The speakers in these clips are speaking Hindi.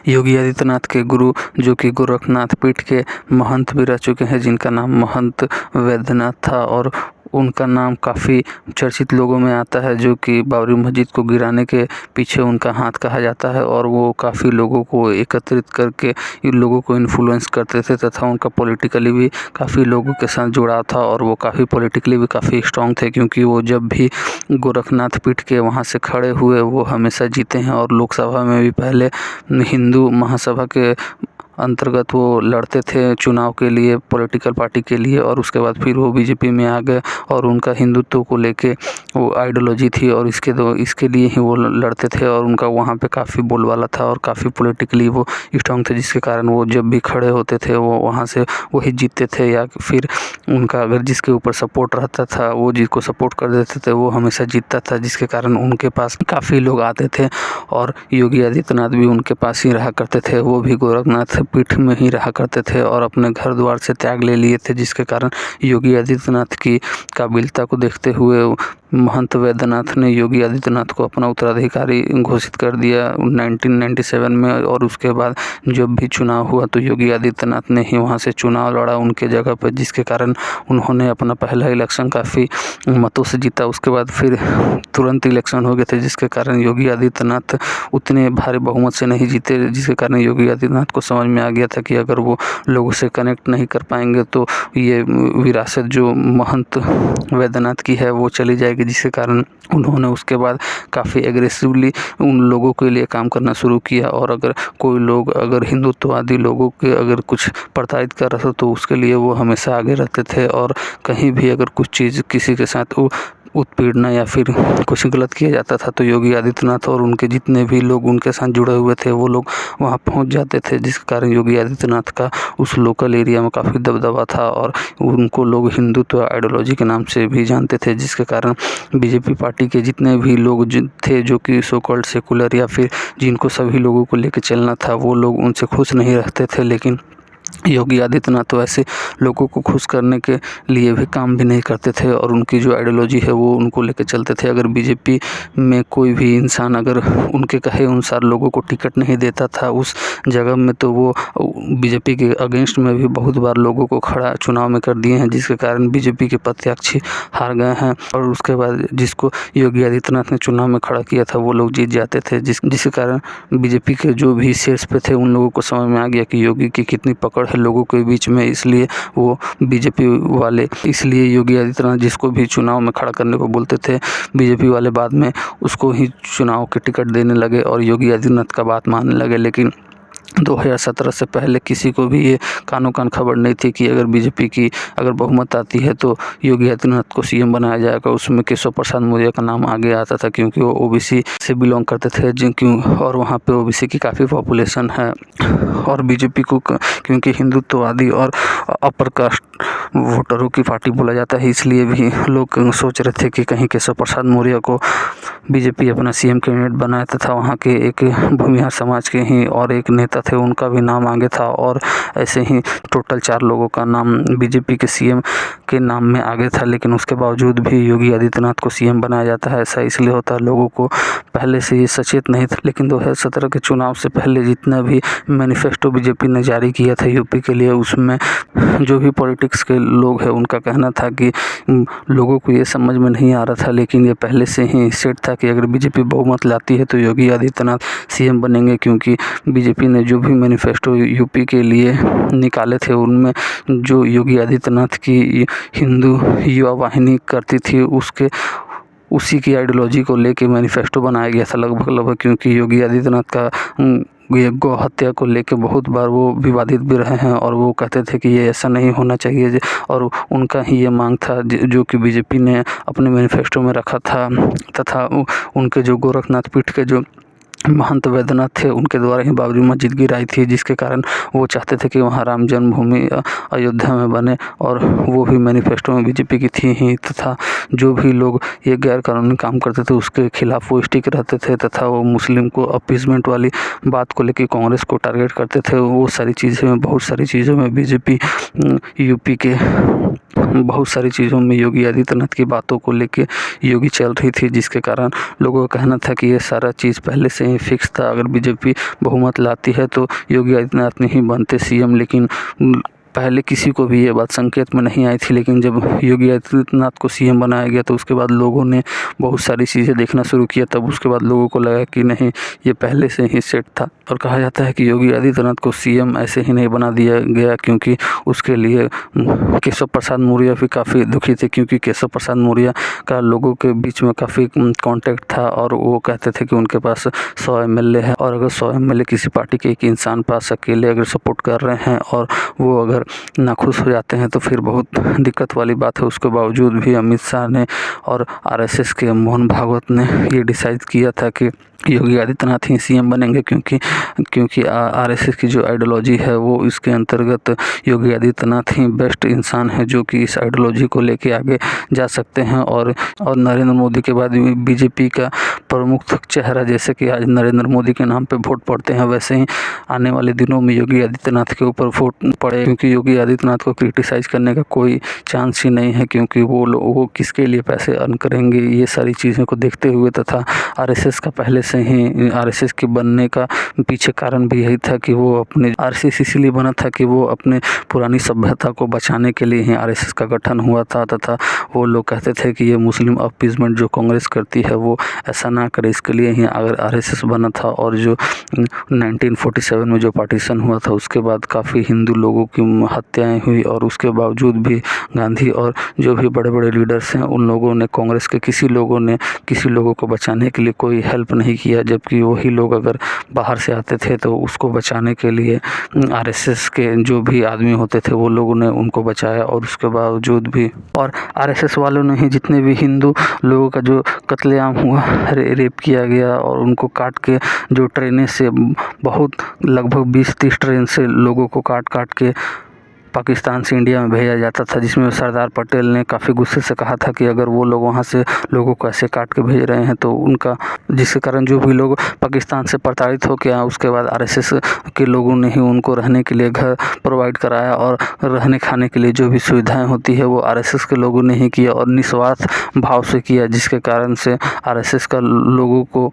योगी आदित्यनाथ के गुरु जो कि गोरखनाथ पीठ के महंत भी रह चुके हैं, जिनका नाम महंत वैद्यनाथ था और उनका नाम काफ़ी चर्चित लोगों में आता है, जो कि बाबरी मस्जिद को गिराने के पीछे उनका हाथ कहा जाता है। और वो काफ़ी लोगों को एकत्रित करके इन लोगों को इन्फ्लुएंस करते थे तथा उनका पॉलिटिकली भी काफ़ी लोगों के साथ जुड़ाव था और वो काफ़ी पॉलिटिकली भी काफ़ी स्ट्रांग थे, क्योंकि वो जब भी गोरखनाथ पीठ के वहाँ से खड़े हुए वो हमेशा जीते हैं। और लोकसभा में भी पहले हिंदू महासभा के अंतर्गत वो लड़ते थे चुनाव के लिए, पॉलिटिकल पार्टी के लिए, और उसके बाद फिर वो बीजेपी में आ गए और उनका हिंदुत्व को लेके वो आइडियोलॉजी थी और इसके लिए ही वो लड़ते थे और उनका वहाँ पे काफ़ी बोलबाला था और काफ़ी पॉलिटिकली वो स्ट्रांग थे, जिसके कारण वो जब भी खड़े होते थे वो वहाँ से वही जीतते थे। या फिर उनका अगर जिसके ऊपर सपोर्ट रहता था वो जिसको सपोर्ट कर देते थे वो हमेशा जीतता था, जिसके कारण उनके पास काफ़ी लोग आते थे। और योगी आदित्यनाथ भी उनके पास ही रहा करते थे, वो भी गोरखनाथ पीठ में ही रहा करते थे और अपने घर द्वार से त्याग ले लिए थे, जिसके कारण योगी आदित्यनाथ की काबिलियता को देखते हुए महंत वैद्यनाथ ने योगी आदित्यनाथ को अपना उत्तराधिकारी घोषित कर दिया 1997 में। और उसके बाद जब भी चुनाव हुआ तो योगी आदित्यनाथ ने ही वहाँ से चुनाव लड़ा उनके जगह पर, जिसके कारण उन्होंने अपना पहला इलेक्शन काफ़ी मतों से जीता। उसके बाद फिर तुरंत इलेक्शन हो गए थे, जिसके कारण योगी आदित्यनाथ उतने भारी बहुमत से नहीं जीते, जिसके कारण योगी आदित्यनाथ को समझ में आ गया था कि अगर वो लोगों से कनेक्ट नहीं कर पाएंगे तो ये विरासत जो महंत वैद्यनाथ की है वो चली जाएगी, जिसके कारण उन्होंने उसके बाद काफ़ी एग्रेसिवली उन लोगों के लिए काम करना शुरू किया। और अगर कोई लोग अगर हिंदुत्ववादी लोगों के अगर कुछ प्रताड़ित कर रहा था तो उसके लिए वो हमेशा आगे रहते थे। और कहीं भी अगर कुछ चीज़ किसी के साथ उत्पीड़ना या फिर कुछ गलत किया जाता था तो योगी आदित्यनाथ और उनके जितने भी लोग उनके साथ जुड़े हुए थे वो लोग वहाँ पहुँच जाते थे, जिसके कारण योगी आदित्यनाथ का उस लोकल एरिया में काफ़ी दबदबा था और उनको लोग हिंदुत्व आइडियोलॉजी के नाम से भी जानते थे, जिसके कारण बीजेपी पार्टी के जितने भी लोग थे जो कि सो कॉल्ड सेकुलर या फिर जिनको सभी लोगों को लेकर चलना था वो लोग उनसे खुश नहीं रहते थे। लेकिन योगी आदित्यनाथ तो ऐसे लोगों को खुश करने के लिए भी काम भी नहीं करते थे और उनकी जो आइडियोलॉजी है वो उनको लेकर चलते थे। अगर बीजेपी में कोई भी इंसान अगर उनके कहे अनुसार लोगों को टिकट नहीं देता था उस जगह में तो वो बीजेपी के अगेंस्ट में भी बहुत बार लोगों को खड़ा चुनाव में कर दिए हैं, जिसके कारण बीजेपी के प्रत्याशी हार गए हैं। और उसके बाद जिसको योगी आदित्यनाथ ने चुनाव में खड़ा किया था वो लोग जीत जाते थे, जिसके कारण बीजेपी के जो भी शीर्ष पे थे उन लोगों को समझ में आ गया कि योगी की कितनी पकड़ है लोगों के बीच में, इसलिए वो बीजेपी वाले इसलिए योगी आदित्यनाथ जिसको भी चुनाव में खड़ा करने को बोलते थे बीजेपी वाले बाद में उसको ही चुनाव के टिकट देने लगे और योगी आदित्यनाथ का बात मानने लगे। लेकिन 2017 से पहले किसी को भी ये कानो कान खबर नहीं थी कि अगर बीजेपी की अगर बहुमत आती है तो योगी आदित्यनाथ को सीएम बनाया जाएगा। उसमें केशव प्रसाद मौर्य का नाम आगे आता था क्योंकि वो ओबीसी से बिलोंग करते थे और वहाँ पे ओबीसी की काफ़ी पॉपुलेशन है। और बीजेपी को क्योंकि हिंदुत्ववादी और अपर कास्ट वोटरों की पार्टी बोला जाता है, इसलिए भी लोग सोच रहे थे कि कहीं केशव प्रसाद मौर्य को बीजेपी अपना सीएम कैंडिडेट बनाया तथा वहाँ के एक भूमिहार समाज के ही और एक नेता थे उनका भी नाम आगे था। और ऐसे ही टोटल 4 लोगों का नाम बीजेपी के सीएम के नाम में आगे था, लेकिन उसके बावजूद भी योगी आदित्यनाथ को सीएम बनाया जाता है। ऐसा इसलिए होता है लोगों को पहले से ये सचेत नहीं था, लेकिन 2017 के चुनाव से पहले जितना भी मैनिफेस्टो बीजेपी ने जारी किया था यूपी के लिए उसमें जो भी पॉलिटिक्स के लोग हैं उनका कहना था कि लोगों को ये समझ में नहीं आ रहा था, लेकिन ये पहले से ही सेट था कि अगर बीजेपी बहुमत लाती है तो योगी आदित्यनाथ सीएम बनेंगे, क्योंकि बीजेपी ने जो भी मैनिफेस्टो यूपी के लिए निकाले थे उनमें जो योगी आदित्यनाथ की हिंदू युवा वाहिनी करती थी उसी की आइडियोलॉजी को लेके मैनिफेस्टो बनाया गया था लगभग, क्योंकि योगी आदित्यनाथ का ये गौ हत्या को लेके बहुत बार वो विवादित भी रहे हैं और वो कहते थे कि ये ऐसा नहीं होना चाहिए और उनका ही ये मांग था जो कि बीजेपी ने अपने मैनिफेस्टो में रखा था। तथा उनके जो गोरखनाथ पीठ के जो महंत वैद्यनाथ थे उनके द्वारा ही बाबरी मस्जिद गिराई थी, जिसके कारण वो चाहते थे कि वहाँ राम जन्मभूमि अयोध्या में बने और वो भी मैनिफेस्टो में बीजेपी की थी ही। तथा जो भी लोग ये गैर कानूनी काम करते थे उसके खिलाफ वो स्टिक रहते थे तथा वो मुस्लिम को अपीसमेंट वाली बात को लेकर कांग्रेस को टारगेट करते थे। वो सारी चीज़ें में बहुत सारी चीज़ों में बीजेपी यूपी के बहुत सारी चीज़ों में योगी आदित्यनाथ की बातों को लेके योगी चल रही थी, जिसके कारण लोगों का कहना था कि ये सारा चीज़ पहले से ही फिक्स था। अगर बीजेपी बहुमत लाती है तो योगी आदित्यनाथ नहीं बनते सीएम। लेकिन पहले किसी को भी ये बात संकेत में नहीं आई थी, लेकिन जब योगी आदित्यनाथ को सीएम बनाया गया तो उसके बाद लोगों ने बहुत सारी चीज़ें देखना शुरू किया। तब उसके बाद लोगों को लगा कि नहीं, ये पहले से ही सेट था। और कहा जाता है कि योगी आदित्यनाथ को सीएम ऐसे ही नहीं बना दिया गया, क्योंकि उसके लिए केशव प्रसाद मौर्य भी काफ़ी दुखी थे, क्योंकि केशव प्रसाद मौर्य का लोगों के बीच में काफ़ी कॉन्टैक्ट था और वो कहते थे कि उनके पास 100 एमएलए है, और अगर 100 एमएलए किसी पार्टी के एक इंसान पास अकेले अगर सपोर्ट कर रहे हैं और वो अगर नाखुश हो जाते हैं तो फिर बहुत दिक्कत वाली बात है। उसके बावजूद भी अमित शाह ने और आरएसएस के मोहन भागवत ने ये डिसाइड किया था कि योगी आदित्यनाथ ही सीएम बनेंगे, क्योंकि आरएसएस की जो आइडियोलॉजी है वो इसके अंतर्गत योगी आदित्यनाथ ही बेस्ट इंसान है जो कि इस आइडियोलॉजी को लेके आगे जा सकते हैं। और नरेंद्र मोदी के बाद बीजेपी का प्रमुख चेहरा, जैसे कि आज नरेंद्र मोदी के नाम पे वोट पड़ते हैं, वैसे ही आने वाले दिनों में योगी आदित्यनाथ के ऊपर वोट पड़े, क्योंकि योगी आदित्यनाथ को क्रिटिसाइज़ करने का कोई चांस ही नहीं है, क्योंकि वो किसके लिए पैसे अर्न करेंगे, ये सारी चीज़ों को देखते हुए तथा आरएसएस का पहले से ही आरएसएस के बनने का पीछे कारण भी यही था कि वो अपने आरएसएस इसलिए बना था कि वो अपने पुरानी सभ्यता को बचाने के लिए ही आरएसएस का गठन हुआ था। तथा वो लोग कहते थे कि ये मुस्लिम अपीजमेंट जो कांग्रेस करती है वो ऐसा ना करे, इसके लिए ही अगर आरएसएस बना था। और जो 1947 में जो पार्टीशन हुआ था उसके बाद काफ़ी हिंदू लोगों की हत्याएं हुई, और उसके बावजूद भी गांधी और जो भी बड़े बड़े लीडर्स हैं उन लोगों ने, कांग्रेस के किसी लोगों को बचाने के लिए कोई हेल्प नहीं किया, जबकि वही लोग अगर बाहर से आते थे तो उसको बचाने के लिए आरएसएस के जो भी आदमी होते थे वो लोगों ने उनको बचाया। और उसके बावजूद भी और आरएसएस वालों ने ही जितने भी हिंदू लोगों का जो कत्लेआम हुआ, रेप किया गया और उनको काट के जो ट्रेनें से बहुत लगभग 20-30 ट्रेन से लोगों को काट के पाकिस्तान से इंडिया में भेजा जाता था, जिसमें सरदार पटेल ने काफ़ी गुस्से से कहा था कि अगर वो लोग वहाँ से लोगों को ऐसे काट के भेज रहे हैं तो उनका, जिसके कारण जो भी लोग पाकिस्तान से प्रताड़ित हो के आए उसके बाद आरएसएस के लोगों ने ही उनको रहने के लिए घर प्रोवाइड कराया, और रहने खाने के लिए जो भी सुविधाएं होती है वो आरएसएस के लोगों ने ही किया और निस्वार्थ भाव से किया, जिसके कारण से आरएसएस का लोगों को,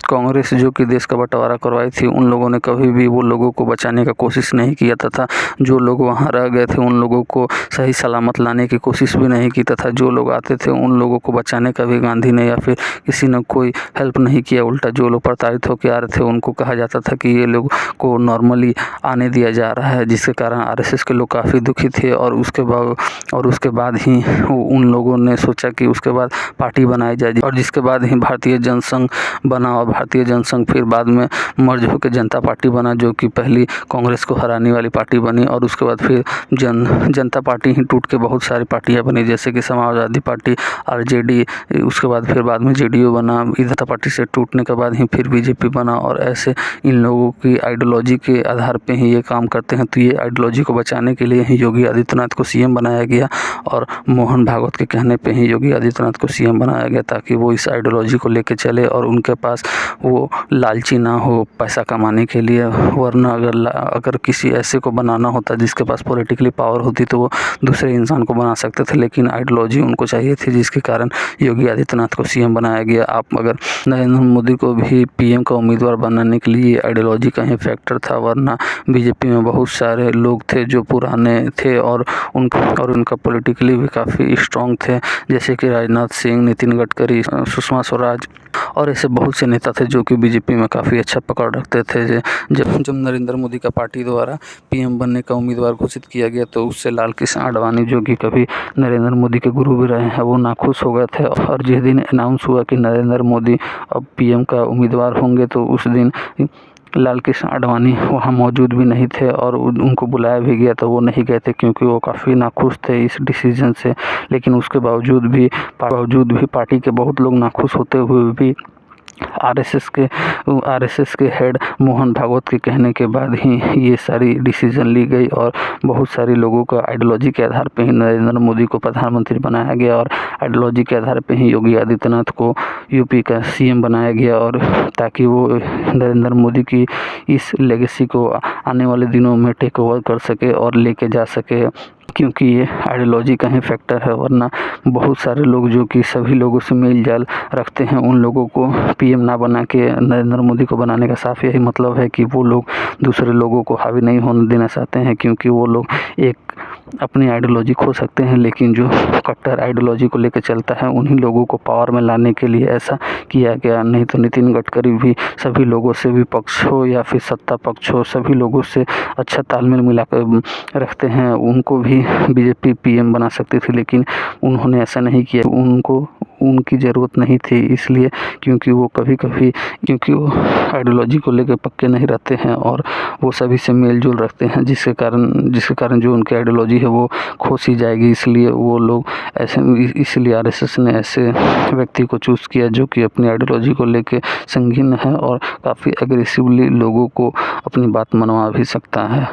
कांग्रेस जो कि देश का बंटवारा करवाई थी, उन लोगों ने कभी भी वो लोगों को बचाने का कोशिश नहीं किया तथा जो लोग वहाँ रह गए थे उन लोगों को सही सलामत लाने की कोशिश भी नहीं की, तथा जो लोग आते थे उन लोगों को बचाने का भी गांधी ने या फिर किसी ने कोई हेल्प नहीं किया। उल्टा जो लोग प्रताड़ित होकर आ रहे थे उनको कहा जाता था कि ये लोग को नॉर्मली आने दिया जा रहा है, जिसके कारण आरएसएस के लोग काफ़ी दुखी थे। और उसके बाद ही उन लोगों ने सोचा कि उसके बाद पार्टी बनाई जाए, और जिसके बाद ही भारतीय जनसंघ बना, और भारतीय जनसंघ फिर बाद में मर्ज होकर जनता पार्टी बना, जो कि पहली कांग्रेस को हराने वाली पार्टी बनी। और उसके बाद फिर जनता पार्टी ही टूट के बहुत सारी पार्टियां बनी, जैसे कि समाजवादी पार्टी, आरजेडी, उसके बाद फिर बाद में जेडीयू बना। जनता पार्टी से टूटने के बाद ही फिर बीजेपी बना, और ऐसे इन लोगों की आइडियोलॉजी के आधार पे ही ये काम करते हैं। तो ये आइडियोलॉजी को बचाने के लिए ही योगी आदित्यनाथ को सीएम बनाया गया, और मोहन भागवत के कहने पे ही योगी आदित्यनाथ को सीएम बनाया गया, ताकि वो इस आइडियोलॉजी को लेके चले और उनके पास वो लालची ना हो पैसा कमाने के लिए। वरना अगर किसी ऐसे को बनाना होता जिसके पास पॉलिटिकली पावर होती तो वो दूसरे इंसान को बना सकते थे, लेकिन आइडियोलॉजी उनको चाहिए थी, जिसके कारण योगी आदित्यनाथ को सीएम बनाया गया। आप अगर नरेंद्र मोदी को भी पीएम का उम्मीदवार बनाने के लिए आइडियोलॉजी का ही फैक्टर था, वरना बीजेपी में बहुत सारे लोग थे जो पुराने थे और उनका पॉलिटिकली भी काफ़ी स्ट्रॉन्ग थे, जैसे कि राजनाथ सिंह, नितिन गडकरी, सुषमा स्वराज और ऐसे बहुत से नेता थे जो कि बीजेपी में काफ़ी अच्छा पकड़ रखते थे। जब नरेंद्र मोदी का पार्टी द्वारा पीएम बनने का उम्मीदवार घोषित किया गया तो उससे लाल कृष्ण आडवाणी, जो कि कभी नरेंद्र मोदी के गुरु भी रहे हैं, वो नाखुश हो गए थे। और जिस दिन अनाउंस हुआ कि नरेंद्र मोदी अब पीएम का उम्मीदवार होंगे तो उस दिन लाल कृष्ण आडवाणी वहाँ मौजूद भी नहीं थे, और उनको बुलाया भी गया तो वो नहीं गए थे, क्योंकि वो काफ़ी नाखुश थे इस डिसीजन से। लेकिन उसके बावजूद भी पार्टी के बहुत लोग नाखुश होते हुए भी आरएसएस के हेड मोहन भागवत के कहने के बाद ही ये सारी डिसीजन ली गई, और बहुत सारे लोगों का आइडियोलॉजी के आधार पे ही नरेंद्र मोदी को प्रधानमंत्री बनाया गया, और आइडियोलॉजी के आधार पे ही योगी आदित्यनाथ को यूपी का सीएम बनाया गया, और ताकि वो नरेंद्र मोदी की इस लेगेसी को आने वाले दिनों में टेक ओवर कर सके और लेके जा सके क्योंकि ये आइडियोलॉजी का ही फैक्टर है, वरना बहुत सारे लोग जो कि सभी लोगों से मेल जाल रखते हैं, उन लोगों को पीएम ना बना के नरेंद्र मोदी को बनाने का साफ यही मतलब है कि वो लोग दूसरे लोगों को हावी नहीं होने देना चाहते हैं, क्योंकि वो लोग एक अपनी आइडियोलॉजी खो सकते हैं, लेकिन जो कट्टर आइडियोलॉजी को लेकर चलता है उन्हीं लोगों को पावर में लाने के लिए ऐसा किया गया। नहीं तो नितिन गडकरी भी सभी लोगों से, विपक्ष हो या फिर सत्ता पक्ष हो, सभी लोगों से अच्छा तालमेल मिलाकर रखते हैं। उनको भी बीजेपी पीएम बना सकती थी, लेकिन उन्होंने ऐसा नहीं किया। उनको उनकी ज़रूरत नहीं थी, इसलिए क्योंकि वो क्योंकि वो आइडियोलॉजी को लेकर पक्के नहीं रहते हैं और वो सभी से मेल जोल रखते हैं, जिसके कारण जो उनकी आइडियोलॉजी है वो खो सी जाएगी। इसलिए वो लोग इसलिए आरएसएस ने ऐसे व्यक्ति को चूज़ किया जो कि अपनी आइडियोलॉजी को लेकर संगीन है और काफ़ी एग्रेसिवली लोगों को अपनी बात मनवा भी सकता है।